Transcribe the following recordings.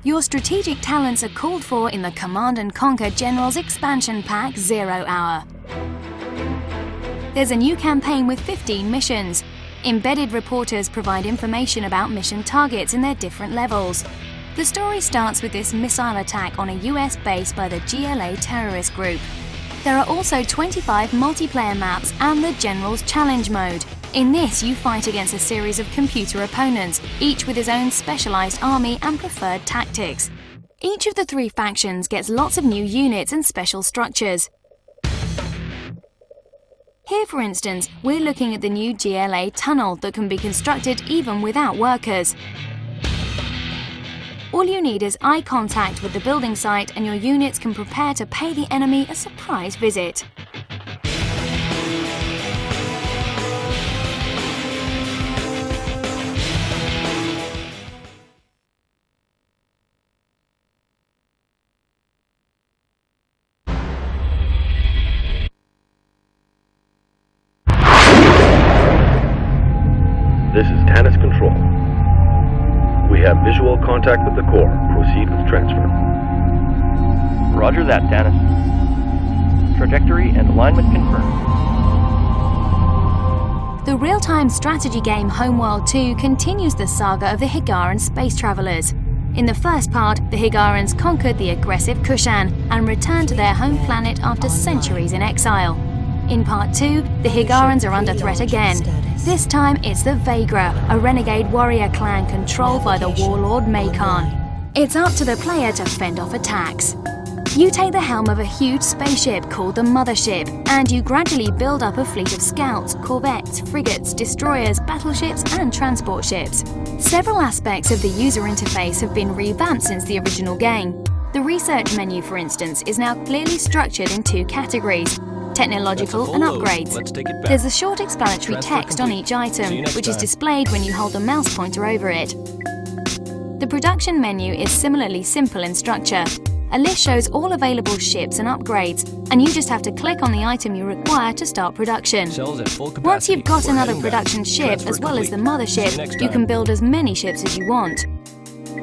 Your strategic talents are called for in the Command & Conquer Generals Expansion Pack 0 Hour. There's a new campaign with 15 missions. Embedded reporters provide information about mission targets in their different levels. The story starts with this missile attack on a US base by the GLA terrorist group. There are also 25 multiplayer maps and the General's Challenge mode. In this, you fight against a series of computer opponents, each with his own specialized army and preferred tactics. Each of the 3 factions gets lots of new units and special structures. Here, for instance, we're looking at the new GLA tunnel that can be constructed even without workers. All you need is eye contact with the building site and your units can prepare to pay the enemy a surprise visit. This is Tannis Control. We have visual contact with the core. Proceed with transfer. Roger that, Tannis. Trajectory and alignment confirmed. The real-time strategy game Homeworld 2 continues the saga of the Higaran space travelers. In the first part, the Higarans conquered the aggressive Kushan and returned to their home planet after centuries in exile. In Part 2, the Higarans are under threat again. This time it's the Vagra, a renegade warrior clan controlled by the warlord Maykan. It's up to the player to fend off attacks. You take the helm of a huge spaceship called the Mothership, and you gradually build up a fleet of scouts, corvettes, frigates, destroyers, battleships and transport ships. Several aspects of the user interface have been revamped since the original game. The research menu, for instance, is now clearly structured in 2 categories: technological and upgrades. There's a short explanatory text on each item, which is displayed when you hold the mouse pointer over it. The production menu is similarly simple in structure. A list shows all available ships and upgrades, and you just have to click on the item you require to start production. Once you've got another production ship as well as the mothership, you can build as many ships as you want.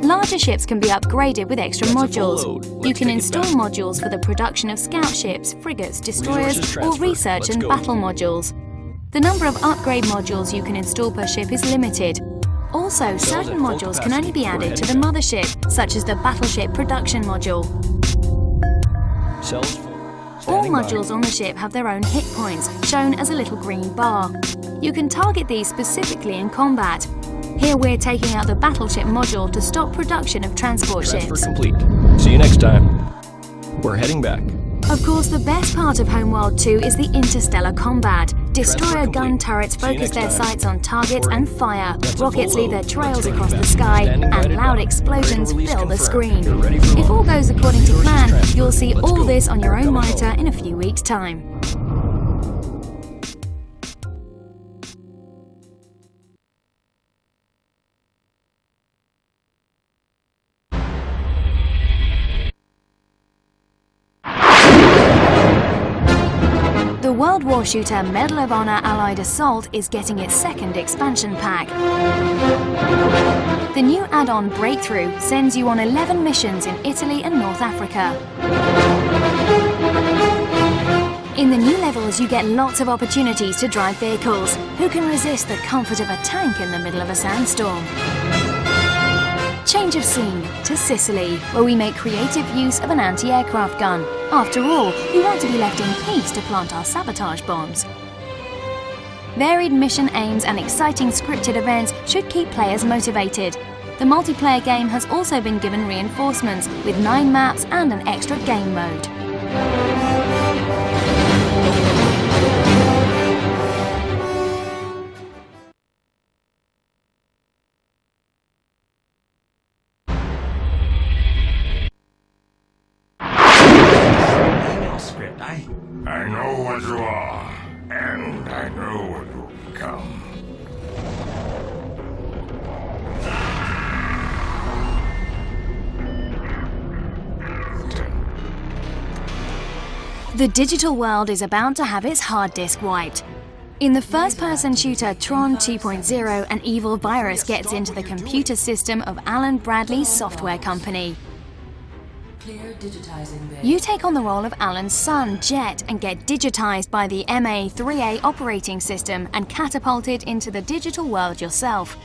Larger ships can be upgraded with extra modules. You can install modules for the production of scout ships, frigates, destroyers, or research and battle modules. The number of upgrade modules you can install per ship is limited. Also, certain modules can only be added to the mothership, such as the battleship production module. All modules on the ship have their own hit points, shown as a little green bar. You can target these specifically in combat. Here we're taking out the battleship module to stop production of transport ships. Transfer complete. See you next time. We're heading back. Of course, the best part of Homeworld 2 is the interstellar combat. Destroyer gun turrets focus their sights on targets and fire. Rockets leave their trails across the sky, and loud explosions fill the screen. If all goes according to plan, you'll see all this on your own monitor in a few weeks' time. The World War shooter Medal of Honor Allied Assault is getting its 2nd expansion pack. The new add-on Breakthrough sends you on 11 missions in Italy and North Africa. In the new levels, you get lots of opportunities to drive vehicles. Who can resist the comfort of a tank in the middle of a sandstorm? Change of scene to Sicily, where we make creative use of an anti-aircraft gun. After all, we want to be left in peace to plant our sabotage bombs. Varied mission aims and exciting scripted events should keep players motivated. The multiplayer game has also been given reinforcements with 9 maps and an extra game mode. I know what you are, and I know what you will become. The digital world is about to have its hard disk wiped. In the first-person shooter Tron 2.0, an evil virus gets into the computer system of Alan Bradley's software company. You take on the role of Alan's son, Jet, and get digitized by the MA3A operating system and catapulted into the digital world yourself.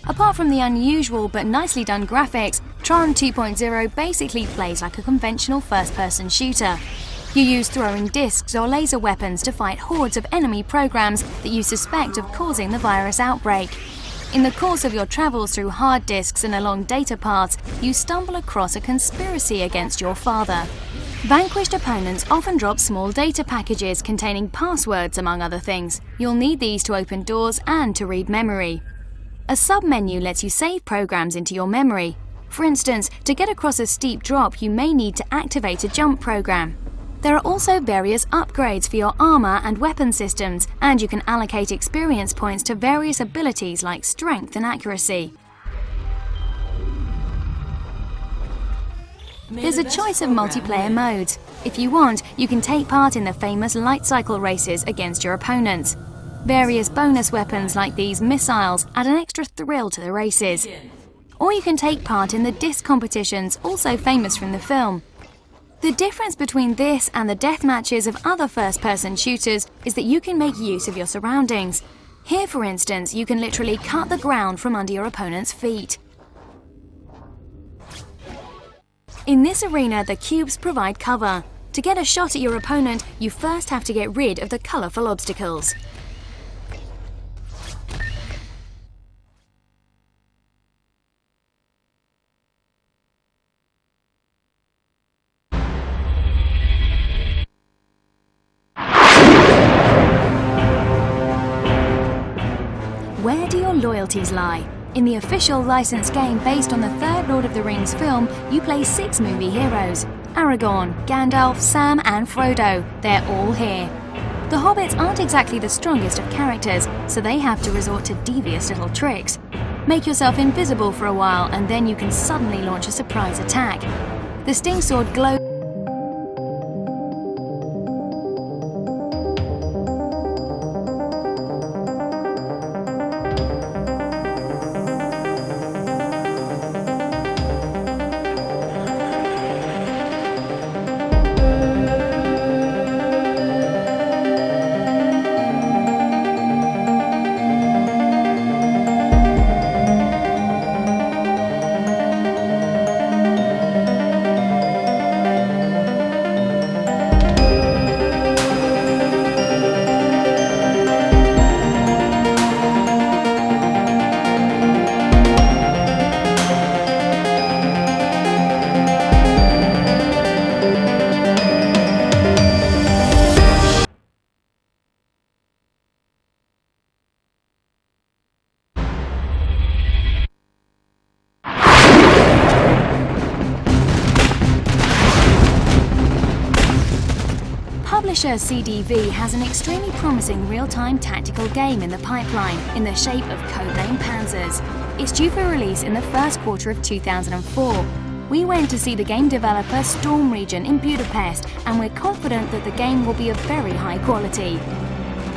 Apart from the unusual but nicely done graphics, Tron 2.0 basically plays like a conventional first-person shooter. You use throwing discs or laser weapons to fight hordes of enemy programs that you suspect of causing the virus outbreak. In the course of your travels through hard disks and along data paths, you stumble across a conspiracy against your father. Vanquished opponents often drop small data packages containing passwords, among other things. You'll need these to open doors and to read memory. A sub-menu lets you save programs into your memory. For instance, to get across a steep drop, you may need to activate a jump program. There are also various upgrades for your armor and weapon systems, and you can allocate experience points to various abilities like strength and accuracy. There's a choice of multiplayer modes. If you want, you can take part in the famous light cycle races against your opponents. Various bonus weapons like these missiles add an extra thrill to the races. Or you can take part in the disc competitions, also famous from the film. The difference between this and the death matches of other first-person shooters is that you can make use of your surroundings. Here, for instance, you can literally cut the ground from under your opponent's feet. In this arena, the cubes provide cover. To get a shot at your opponent, you first have to get rid of the colourful obstacles. Where do your loyalties lie? In the official licensed game based on the third Lord of the Rings film, you play 6 movie heroes: Aragorn, Gandalf, Sam and Frodo. They're all here. The hobbits aren't exactly the strongest of characters, so they have to resort to devious little tricks. Make yourself invisible for a while and then you can suddenly launch a surprise attack. The Sting Sword glows. Publisher CDV has an extremely promising real-time tactical game in the pipeline in the shape of codename Panzers. It's due for release in the first quarter of 2004. We went to see the game developer Storm Region in Budapest, and we're confident that the game will be of very high quality.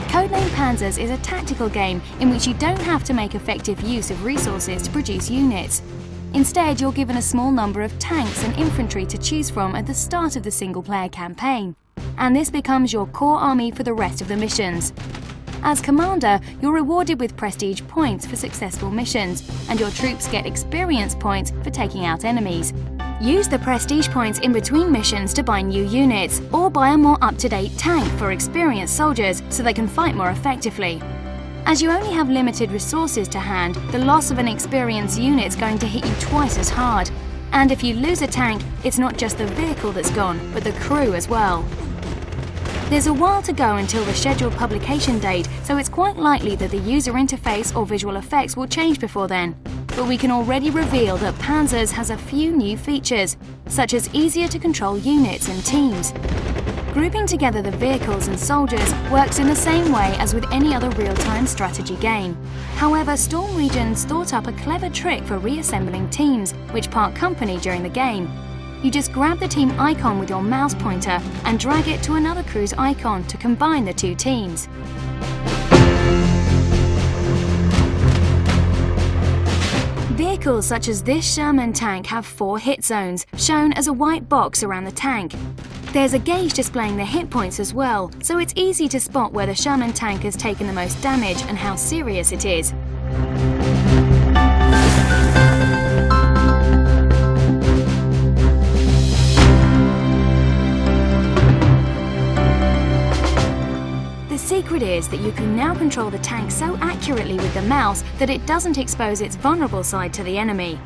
Codename Panzers is a tactical game in which you don't have to make effective use of resources to produce units. Instead, you're given a small number of tanks and infantry to choose from at the start of the single-player campaign, and this becomes your core army for the rest of the missions. As commander, you're rewarded with prestige points for successful missions, and your troops get experience points for taking out enemies. Use the prestige points in between missions to buy new units, or buy a more up-to-date tank for experienced soldiers so they can fight more effectively. As you only have limited resources to hand, the loss of an experienced unit's going to hit you twice as hard. And if you lose a tank, it's not just the vehicle that's gone, but the crew as well. There's a while to go until the scheduled publication date, so it's quite likely that the user interface or visual effects will change before then. But we can already reveal that Panzers has a few new features, such as easier to control units and teams. Grouping together the vehicles and soldiers works in the same way as with any other real-time strategy game. However, Storm Regions thought up a clever trick for reassembling teams, which part company during the game. You just grab the team icon with your mouse pointer and drag it to another crew's icon to combine the two teams. Vehicles such as this Sherman tank have 4 hit zones, shown as a white box around the tank. There's a gauge displaying the hit points as well, so it's easy to spot where the Sherman tank has taken the most damage and how serious it is. The secret is that you can now control the tank so accurately with the mouse that it doesn't expose its vulnerable side to the enemy.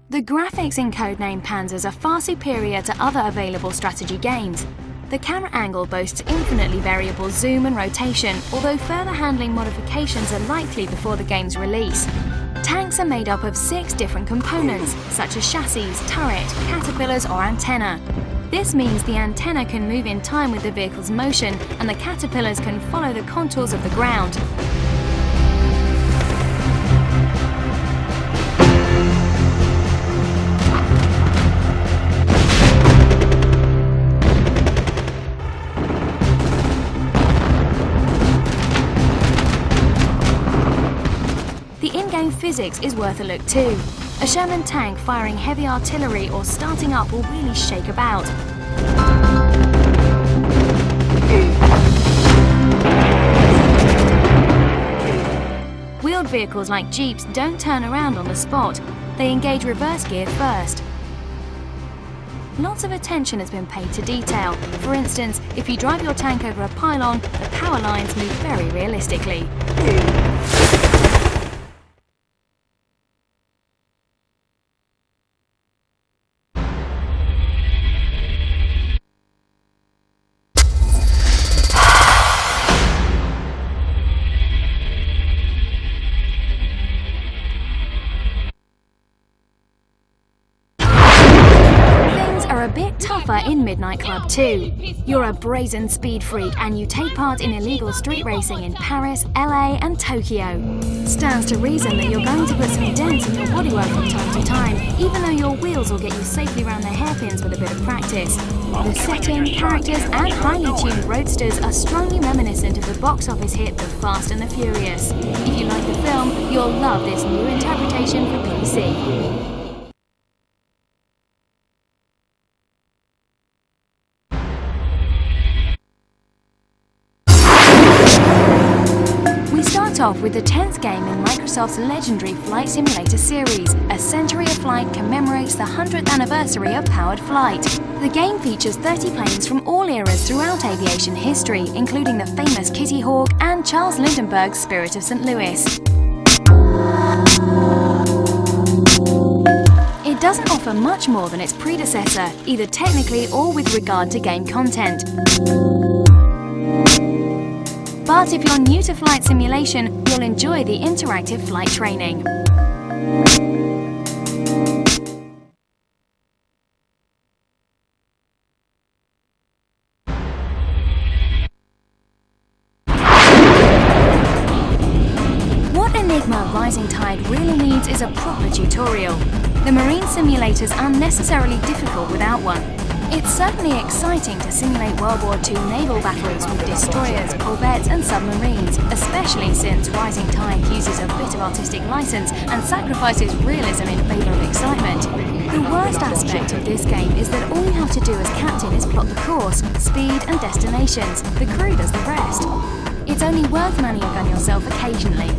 The graphics in Codename Panzers are far superior to other available strategy games. The camera angle boasts infinitely variable zoom and rotation, although further handling modifications are likely before the game's release. Tanks are made up of 6 different components, such as chassis, turret, caterpillars or antenna. This means the antenna can move in time with the vehicle's motion and the caterpillars can follow the contours of the ground. The in-game physics is worth a look too. A Sherman tank firing heavy artillery or starting up will really shake about. Wheeled vehicles like Jeeps don't turn around on the spot. They engage reverse gear first. Lots of attention has been paid to detail. For instance, if you drive your tank over a pylon, the power lines move very realistically. A bit tougher in Midnight Club 2. You're a brazen speed freak and you take part in illegal street racing in Paris, LA and Tokyo. Stands to reason that you're going to put some dents in your bodywork from time to time, even though your wheels will get you safely around the hairpins with a bit of practice. The setting, characters and highly tuned roadsters are strongly reminiscent of the box office hit The Fast and the Furious. If you like the film, you'll love this new interpretation for PC. Off with the 10th game in Microsoft's legendary Flight Simulator series. A Century of Flight commemorates the 100th anniversary of powered flight. The game features 30 planes from all eras throughout aviation history, including the famous Kitty Hawk and Charles Lindbergh's Spirit of St. Louis. It doesn't offer much more than its predecessor, either technically or with regard to game content. But if you're new to flight simulation, you'll enjoy the interactive flight training. What Enigma Rising Tide really needs is a proper tutorial. The marine simulator's unnecessarily difficult without one. It's certainly exciting to simulate World War II naval battles with destroyers, corvettes and submarines, especially since Rising Tide uses a bit of artistic license and sacrifices realism in favour of excitement. The worst aspect of this game is that all you have to do as captain is plot the course, speed and destinations. The crew does the rest. It's only worth manning a gun yourself occasionally.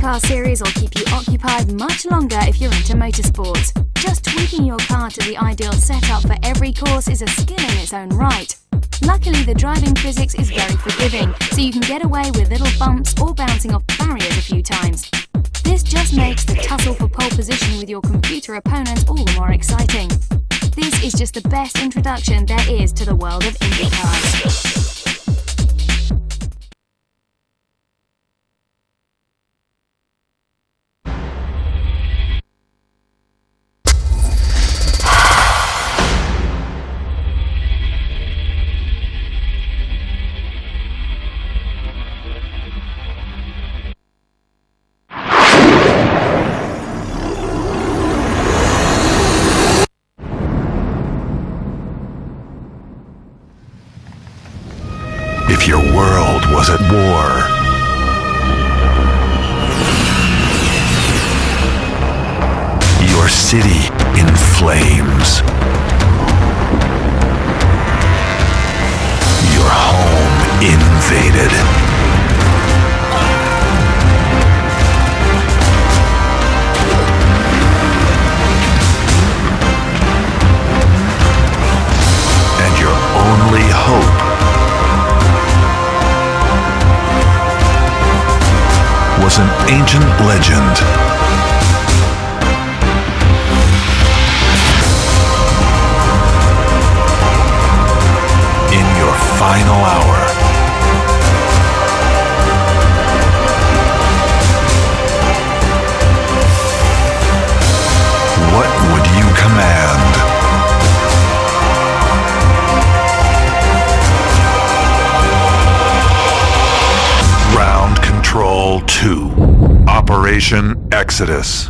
Car series will keep you occupied much longer if you're into motorsports. Just tweaking your car to the ideal setup for every course is a skill in its own right. Luckily, the driving physics is very forgiving, so you can get away with little bumps or bouncing off barriers a few times. This just makes the tussle for pole position with your computer opponents all the more exciting. This is just the best introduction there is to the world of IndyCars. if your world was at war? Your city in flames. Your home invaded. And your only hope was an ancient legend. In your final hour, what would you command? Ground Control 2, Operation Exodus.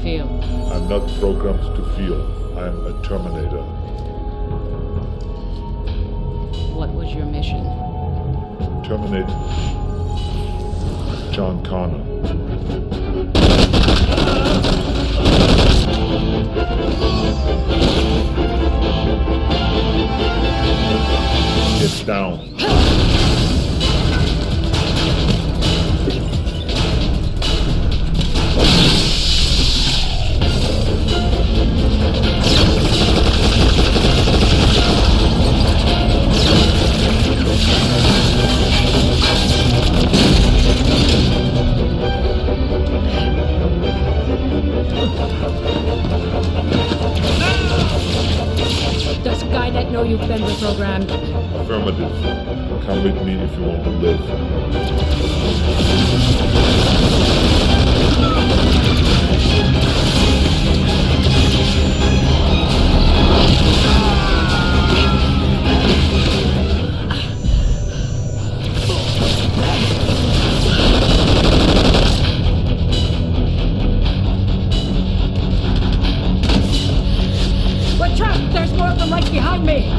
feel? I'm not programmed to feel. I'm a Terminator. What was your mission? Terminate John Connor. Get down. Does Skynet know you've been reprogrammed? Affirmative. Come with me if you want to live. We're trapped! There's more of them right behind me!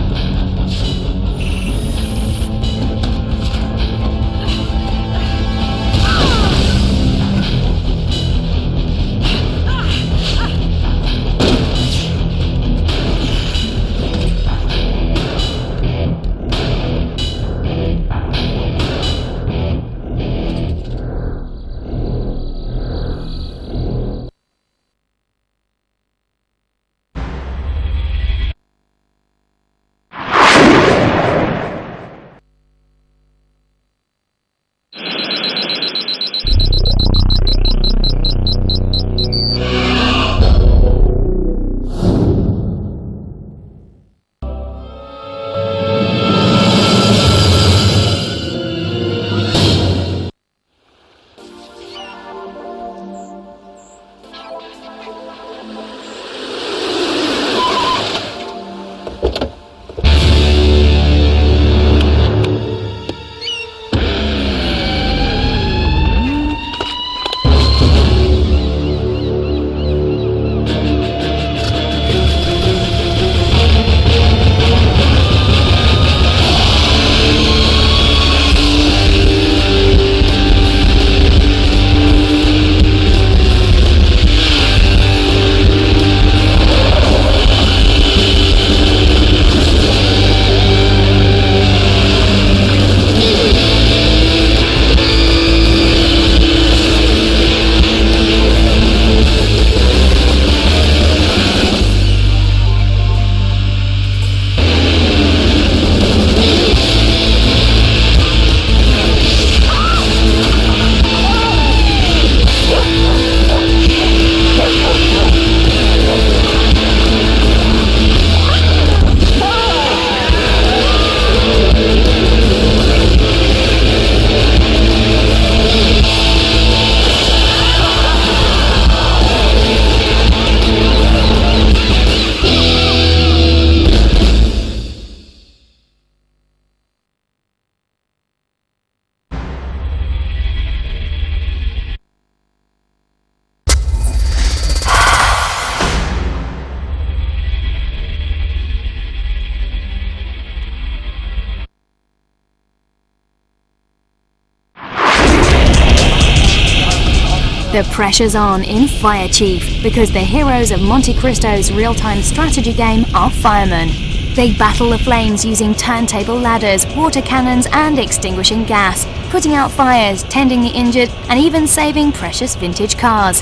The pressure's on in Fire Chief because the heroes of Monte Cristo's real-time strategy game are firemen. They battle the flames using turntable ladders, water cannons and extinguishing gas, putting out fires, tending the injured and even saving precious vintage cars.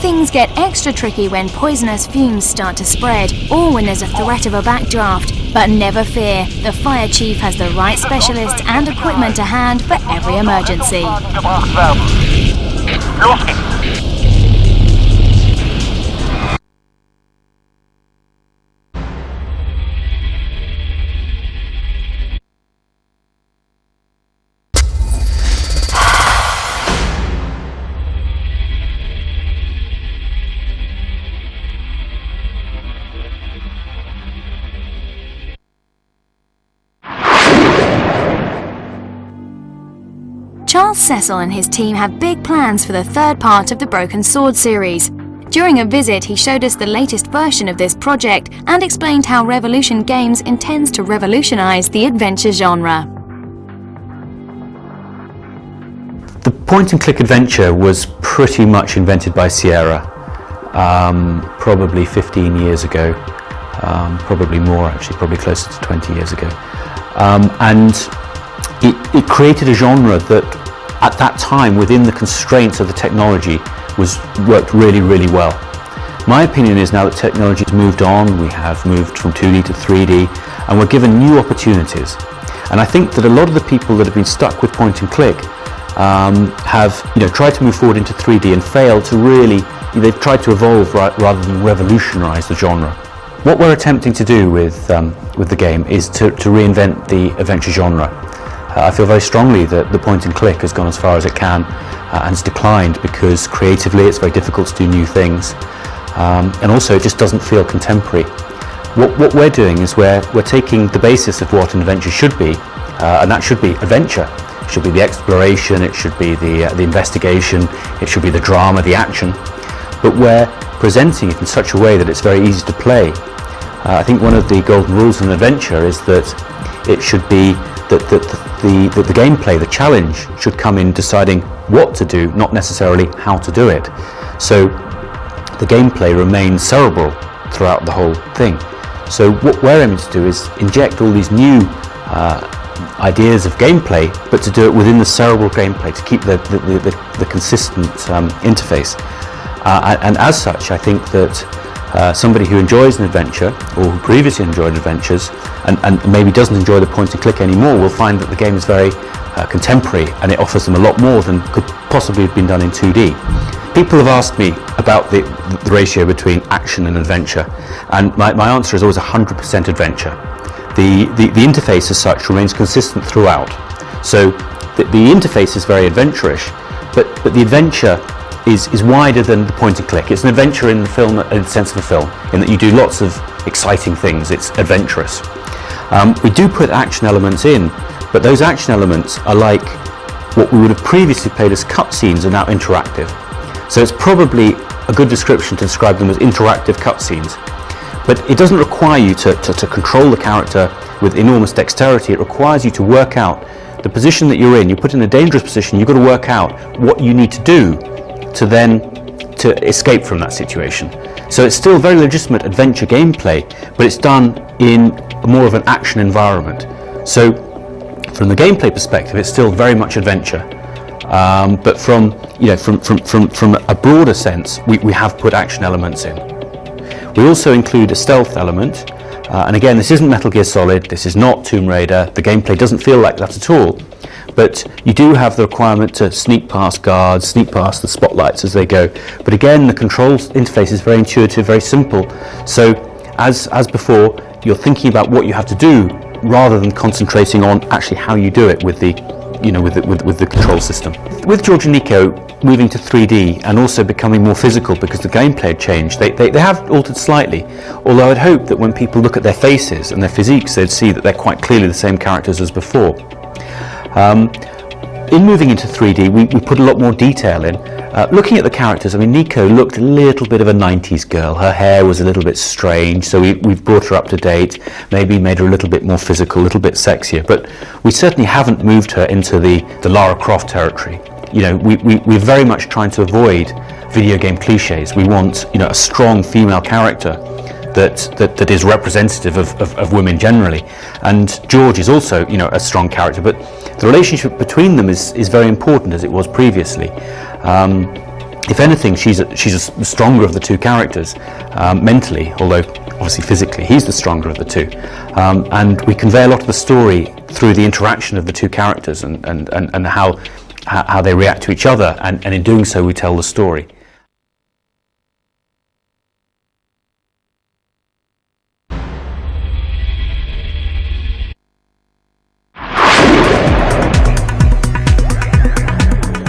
Things get extra tricky when poisonous fumes start to spread or when there's a threat of a backdraft. But never fear, the Fire Chief has the right specialists and equipment to hand for every emergency. Los geht's. Charles Cecil and his team have big plans for the third part of the Broken Sword series. During a visit, he showed us the latest version of this project and explained how Revolution Games intends to revolutionize the adventure genre. The point-and-click adventure was pretty much invented by Sierra, probably 15 years ago, probably more actually, probably closer to 20 years ago. And it created a genre that, at that time, within the constraints of the technology, worked really, really well. My opinion is now that technology has moved on, we have moved from 2D to 3D, and we're given new opportunities. And I think that a lot of the people that have been stuck with point-and-click have tried to move forward into 3D and failed to really, they've tried to evolve rather than revolutionise the genre. What we're attempting to do with the game is to reinvent the adventure genre. I feel very strongly that the point-and-click has gone as far as it can and has declined because creatively it's very difficult to do new things, and also it just doesn't feel contemporary. What we're doing is we're taking the basis of what an adventure should be, and that should be adventure. It should be the exploration, it should be the investigation, it should be the drama, the action, but we're presenting it in such a way that it's very easy to play. I think one of the golden rules of an adventure is that it should be that the gameplay, the challenge, should come in deciding what to do, not necessarily how to do it. So the gameplay remains cerebral throughout the whole thing. So what we're aiming to do is inject all these new ideas of gameplay, but to do it within the cerebral gameplay, to keep the consistent interface. And as such, I think that somebody who enjoys an adventure, or who previously enjoyed adventures, and maybe doesn't enjoy the point-and-click anymore, will find that the game is very contemporary, and it offers them a lot more than could possibly have been done in 2D. People have asked me about the ratio between action and adventure, and my answer is always 100% adventure. The interface as such remains consistent throughout. So the interface is very adventurous, but the adventure is wider than the point-and-click. It's an adventure in the film, in the sense of a film, in that you do lots of exciting things. It's adventurous. We do put action elements in, but those action elements are like what we would have previously played as cutscenes are now interactive. So it's probably a good description to describe them as interactive cutscenes. But it doesn't require you to control the character with enormous dexterity. It requires you to work out the position that you're in. You're put in a dangerous position. You've got to work out what you need to do to escape from that situation. So it's still very legitimate adventure gameplay, but it's done in more of an action environment. So from the gameplay perspective, it's still very much adventure. But from a broader sense, we have put action elements in. We also include a stealth element, and again, this isn't Metal Gear Solid, this is not Tomb Raider, the gameplay doesn't feel like that at all, but you do have the requirement to sneak past guards, sneak past the spotlights as they go. But again, the control interface is very intuitive, very simple, so as before, you're thinking about what you have to do rather than concentrating on actually how you do it with the control system. With George and Nico moving to 3D and also becoming more physical because the gameplay had changed, they have altered slightly, although I'd hope that when people look at their faces and their physiques, they'd see that they're quite clearly the same characters as before. In moving into 3D, we put a lot more detail in. Looking at the characters, I mean, Nico looked a little bit of a 90s girl. Her hair was a little bit strange, so we've brought her up to date, maybe made her a little bit more physical, a little bit sexier, but we certainly haven't moved her into the Lara Croft territory. We're very much trying to avoid video game cliches. We want, a strong female character that is representative of women generally. And George is also, a strong character, but the relationship between them is very important, as it was previously. If anything, she's a stronger of the two characters, mentally, although obviously physically he's the stronger of the two. And we convey a lot of the story through the interaction of the two characters and how they react to each other, and in doing so we tell the story.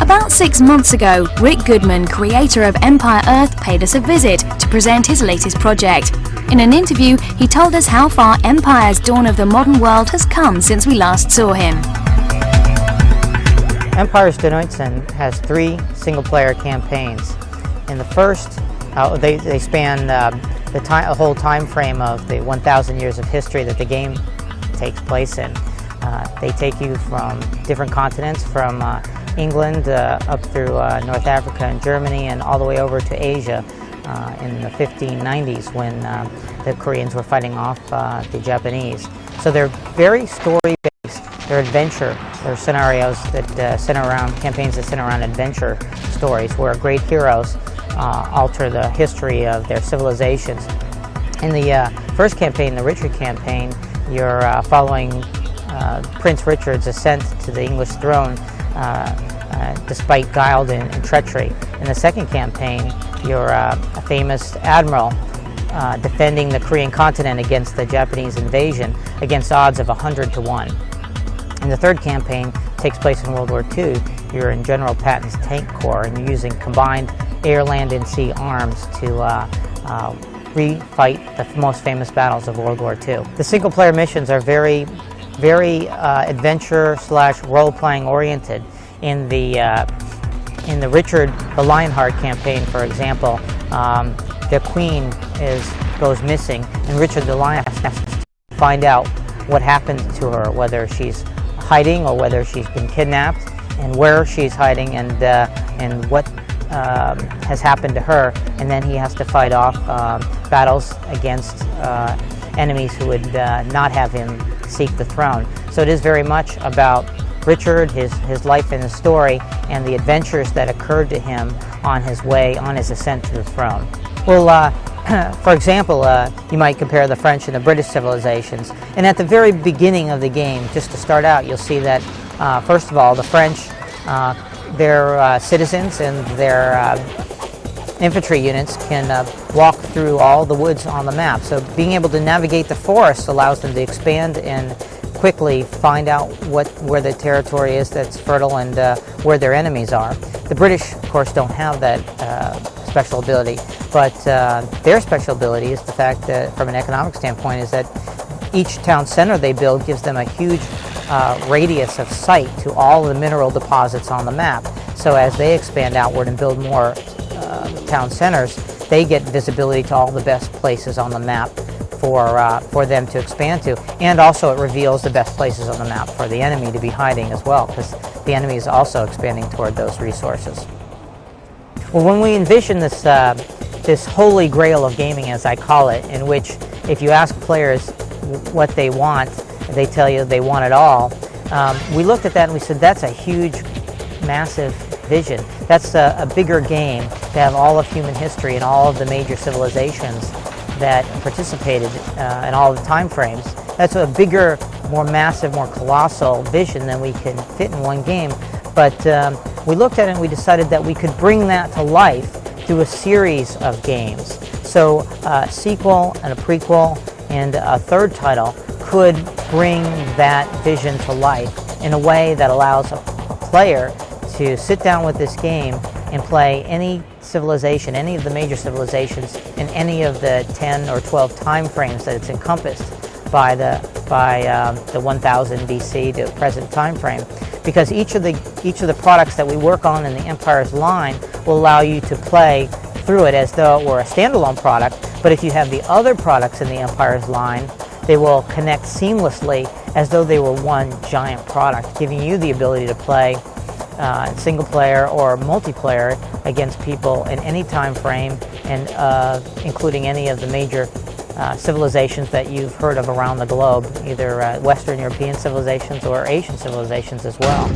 About 6 months ago, Rick Goodman, creator of Empire Earth, paid us a visit to present his latest project. In an interview, he told us how far Empire's Dawn of the Modern World has come since we last saw him. Empires de Neutzen has 3 single-player campaigns. In the first, they span the whole time frame of the 1,000 years of history that the game takes place in. They take you from different continents, from England up through North Africa and Germany, and all the way over to Asia in the 1590s when the Koreans were fighting off the Japanese. So they're very story-based. They're adventure. They're scenarios that center around, campaigns that center around adventure stories where great heroes alter the history of their civilizations. In the first campaign, the Richard campaign, you're following Prince Richard's ascent to the English throne despite guile and treachery. In the second campaign, you're a famous admiral defending the Korean continent against the Japanese invasion against odds of 100 to 1. And the third campaign takes place in World War II. You're in General Patton's Tank Corps, and you're using combined air, land, and sea arms to refight the most famous battles of World War II. The single-player missions are very adventure / role-playing oriented. In the Richard the Lionheart campaign, for example, the Queen goes missing, and Richard the Lion has to find out what happened to her, whether she's hiding or whether she's been kidnapped, and where she's hiding, and what has happened to her. And then he has to fight off battles against enemies who would not have him seek the throne. So it is very much about Richard, his life and his story, and the adventures that occurred to him on his ascent to the throne. Well, for example, you might compare the French and the British civilizations. And at the very beginning of the game, just to start out, you'll see that, first of all, the French, their citizens and their infantry units can walk through all the woods on the map. So being able to navigate the forest allows them to expand and quickly find out where the territory is that's fertile and where their enemies are. The British, of course, don't have that special ability, but their special ability is the fact that, from an economic standpoint, is that each town center they build gives them a huge radius of sight to all the mineral deposits on the map. So as they expand outward and build more town centers, they get visibility to all the best places on the map for them to expand to, and also it reveals the best places on the map for the enemy to be hiding as well, because the enemy is also expanding toward those resources. Well, when we envision this holy grail of gaming, as I call it, in which if you ask players what they want, they tell you they want it all, we looked at that and we said that's a huge, massive vision. That's a bigger game to have all of human history and all of the major civilizations that participated in all the time frames. That's a bigger, more massive, more colossal vision than we can fit in one game. But we looked at it and we decided that we could bring that to life through a series of games. So a sequel and a prequel and a third title could bring that vision to life in a way that allows a player to sit down with this game and play any civilization, any of the major civilizations, in any of the 10 or 12 time frames that it's encompassed by the 1000 BC to present time frame. Because each of the products that we work on in the Empire's line will allow you to play through it as though it were a standalone product. But if you have the other products in the Empire's line, they will connect seamlessly as though they were one giant product, giving you the ability to play single player or multiplayer against people in any time frame, and including any of the major civilizations that you've heard of around the globe, either Western European civilizations or Asian civilizations as well.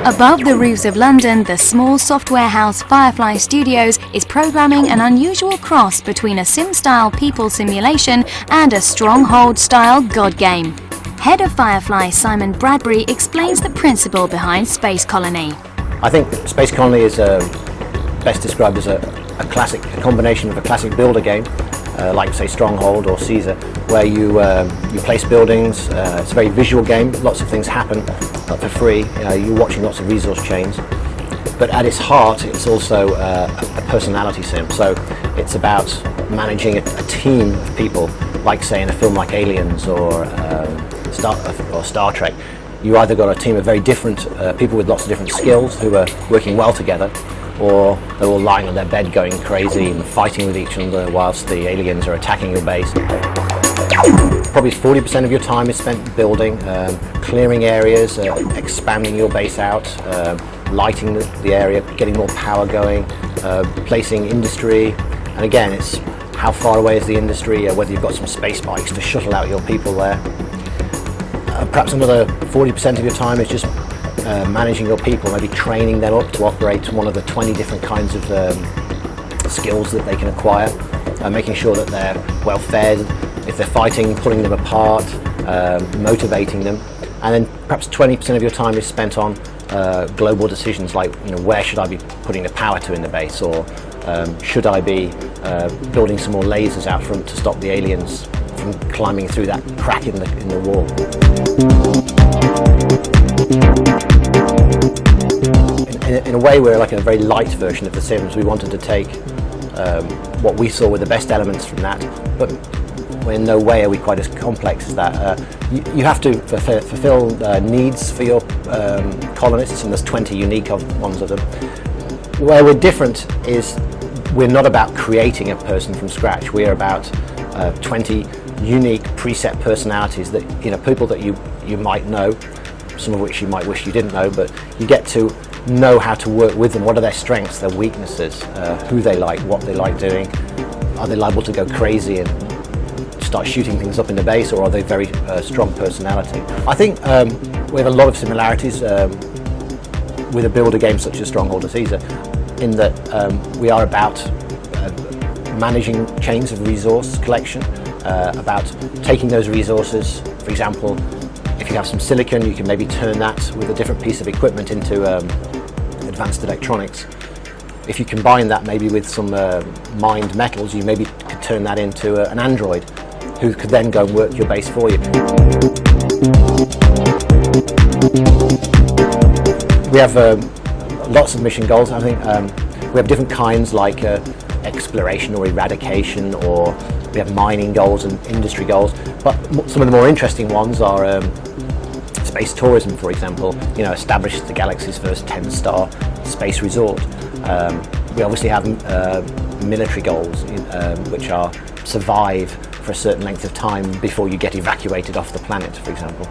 Above the roofs of London, the small software house Firefly Studios is programming an unusual cross between a sim-style people simulation and a Stronghold-style God game. Head of Firefly, Simon Bradbury, explains the principle behind Space Colony. I think Space Colony is best described as a combination of a classic builder game, like say Stronghold or Caesar, where you place buildings. It's a very visual game. Lots of things happen for free. You're watching lots of resource chains, But at its heart, it's also a personality sim. So it's about managing a team of people, like say in a film like Aliens or Star Trek. You either got a team of very different people with lots of different skills who are working well together, or they're all lying on their bed going crazy and fighting with each other whilst the aliens are attacking your base. Probably 40% of your time is spent building, clearing areas, expanding your base out, lighting the area, getting more power going, placing industry, and again it's how far away is the industry, whether you've got some space bikes to shuttle out your people there. Perhaps another 40% of your time is just managing your people, maybe training them up to operate one of the 20 different kinds of skills that they can acquire, making sure that they're well fed, if they're fighting, pulling them apart, motivating them. And then perhaps 20% of your time is spent on global decisions like, where should I be putting the power to in the base, or should I be building some more lasers out front to stop the aliens from climbing through that crack in the wall. In a way, we're like a very light version of The Sims. We wanted to take what we saw were the best elements from that, but in no way are we quite as complex as that. You have to fulfill needs for your colonists, and there's 20 unique ones of them. Where we're different is we're not about creating a person from scratch. We are about 20 unique preset personalities that, people that you might know, some of which you might wish you didn't know, but you get to know how to work with them. What are their strengths, their weaknesses, who they like, what they like doing. Are they liable to go crazy and start shooting things up in the base, or are they very strong personality? I think we have a lot of similarities with a builder game such as Stronghold of Caesar, in that we are about managing chains of resource collection, about taking those resources. For example, if you have some silicon, you can maybe turn that with a different piece of equipment into advanced electronics. If you combine that maybe with some mined metals, you maybe could turn that into an android who could then go and work your base for you. We have lots of mission goals. I think we have different kinds, like exploration or eradication, or we have mining goals and industry goals. But some of the more interesting ones are space tourism, for example. Establish the galaxy's first 10-star space resort. We obviously have military goals, which are survive for a certain length of time before you get evacuated off the planet, for example.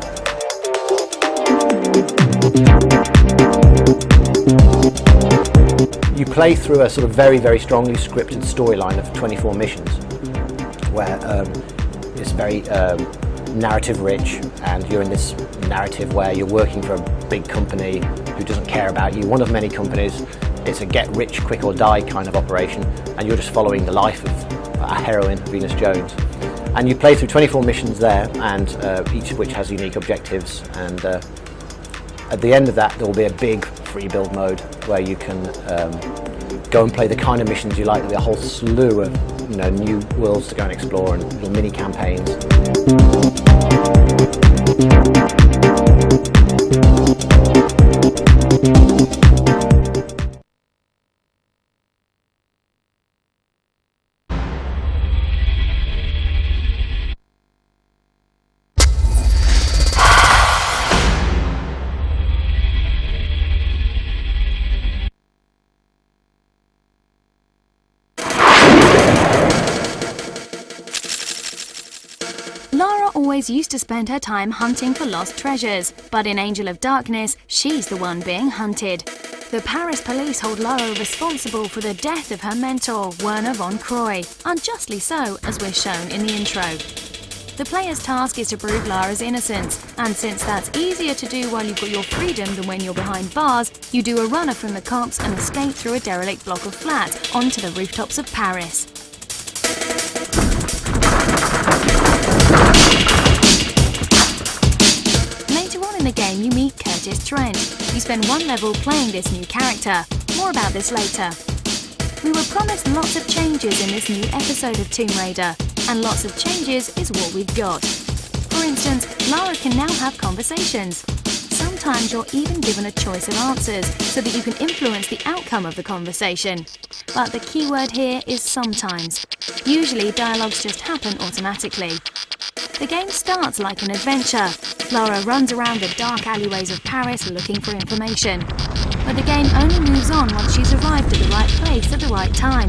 You play through a sort of very, very strongly scripted storyline of 24 missions, where it's very narrative rich, and you're in this narrative where you're working for a big company who doesn't care about you. One of many companies. It's a get rich quick or die kind of operation, and you're just following the life of our heroine, Venus Jones. And you play through 24 missions there, and each of which has unique objectives, and at the end of that there will be a big free build mode where you can go and play the kind of missions you like. There'll be a whole slew of new worlds to go and explore, and little mini campaigns. Lara always used to spend her time hunting for lost treasures, but in Angel of Darkness, she's the one being hunted. The Paris police hold Lara responsible for the death of her mentor, Werner von Croy, unjustly so, as we're shown in the intro. The player's task is to prove Lara's innocence, and since that's easier to do while you've got your freedom than when you're behind bars, you do a runner from the cops and escape through a derelict block of flats onto the rooftops of Paris. In the game you meet Curtis Trent. You spend one level playing this new character. More about this later. We were promised lots of changes in this new episode of Tomb Raider, and lots of changes is what we've got. For instance, Lara can now have conversations. sometimes you're even given a choice of answers so that you can influence the outcome of the conversation. But the key word here is sometimes. Usually dialogues just happen automatically. The game starts like an adventure. Lara runs around the dark alleyways of Paris looking for information. But the game only moves on once she's arrived at the right place at the right time.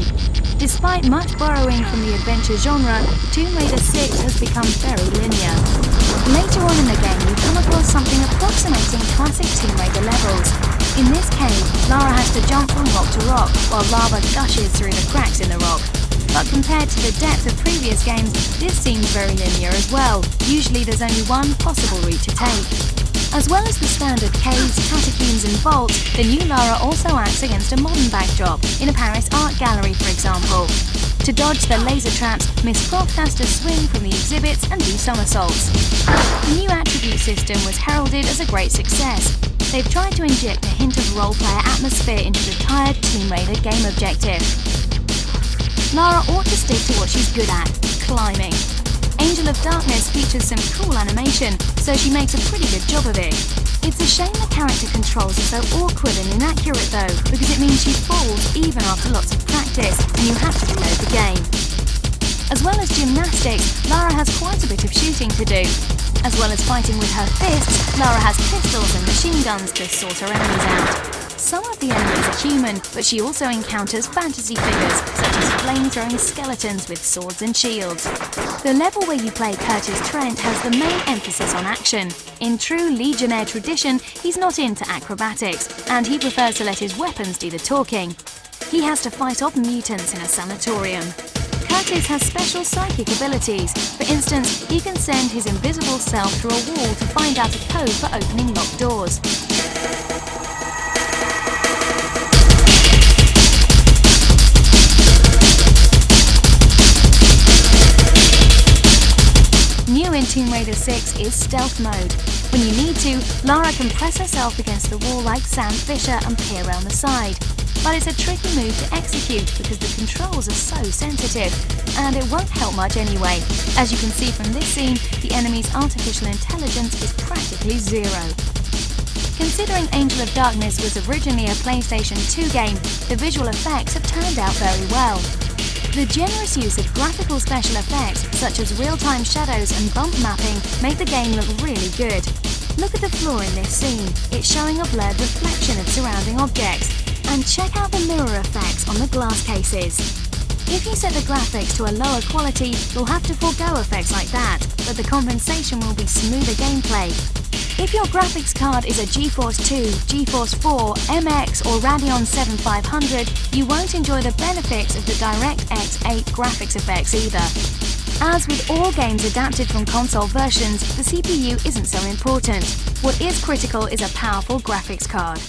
Despite much borrowing from the adventure genre, Tomb Raider 6 has become very linear. Later on in the game, you come across something approximating classic Tomb Raider levels. In this cave, Lara has to jump from rock to rock, while lava gushes through the cracks in the rock. But compared to the depth of previous games, this seems very linear as well. Usually there's only one possible route to take. As well as the standard caves, catacombs and vaults, the new Lara also acts against a modern backdrop, in a Paris art gallery for example. To dodge the laser traps, Miss Croft has to swing from the exhibits and do somersaults. The new attribute system was heralded as a great success. They've tried to inject a hint of role-player atmosphere into the tired Tomb Raider game objective. Lara ought to stick to what she's good at, climbing. Angel of Darkness features some cool animation, so she makes a pretty good job of it. It's a shame the character controls are so awkward and inaccurate though, because it means she falls even after lots of practice, and you have to reload the game. As well as gymnastics, Lara has quite a bit of shooting to do. As well as fighting with her fists, Lara has pistols and machine guns to sort her enemies out. Some of the enemies are human, but she also encounters fantasy figures, such as flame-throwing skeletons with swords and shields. The level where you play Curtis Trent has the main emphasis on action. In true Legionnaire tradition, he's not into acrobatics, and he prefers to let his weapons do the talking. He has to fight off mutants in a sanatorium. Curtis has special psychic abilities. For instance, he can send his invisible self through a wall to find out a code for opening locked doors. New in Tomb Raider 6 is stealth mode. When you need to, Lara can press herself against the wall like Sam Fisher and peer around the side. But it's a tricky move to execute because the controls are so sensitive, and it won't help much anyway. As you can see from this scene, the enemy's artificial intelligence is practically zero. Considering Angel of Darkness was originally a PlayStation 2 game, the visual effects have turned out very well. The generous use of graphical special effects, such as real-time shadows and bump mapping, make the game look really good. Look at the floor in this scene. It's showing a blurred reflection of surrounding objects. And check out the mirror effects on the glass cases. If you set the graphics to a lower quality, you'll have to forego effects like that, but the compensation will be smoother gameplay. If your graphics card is a GeForce 2, GeForce 4, MX or Radeon 7500, you won't enjoy the benefits of the DirectX 8 graphics effects either. As with all games adapted from console versions, the CPU isn't so important. What is critical is a powerful graphics card.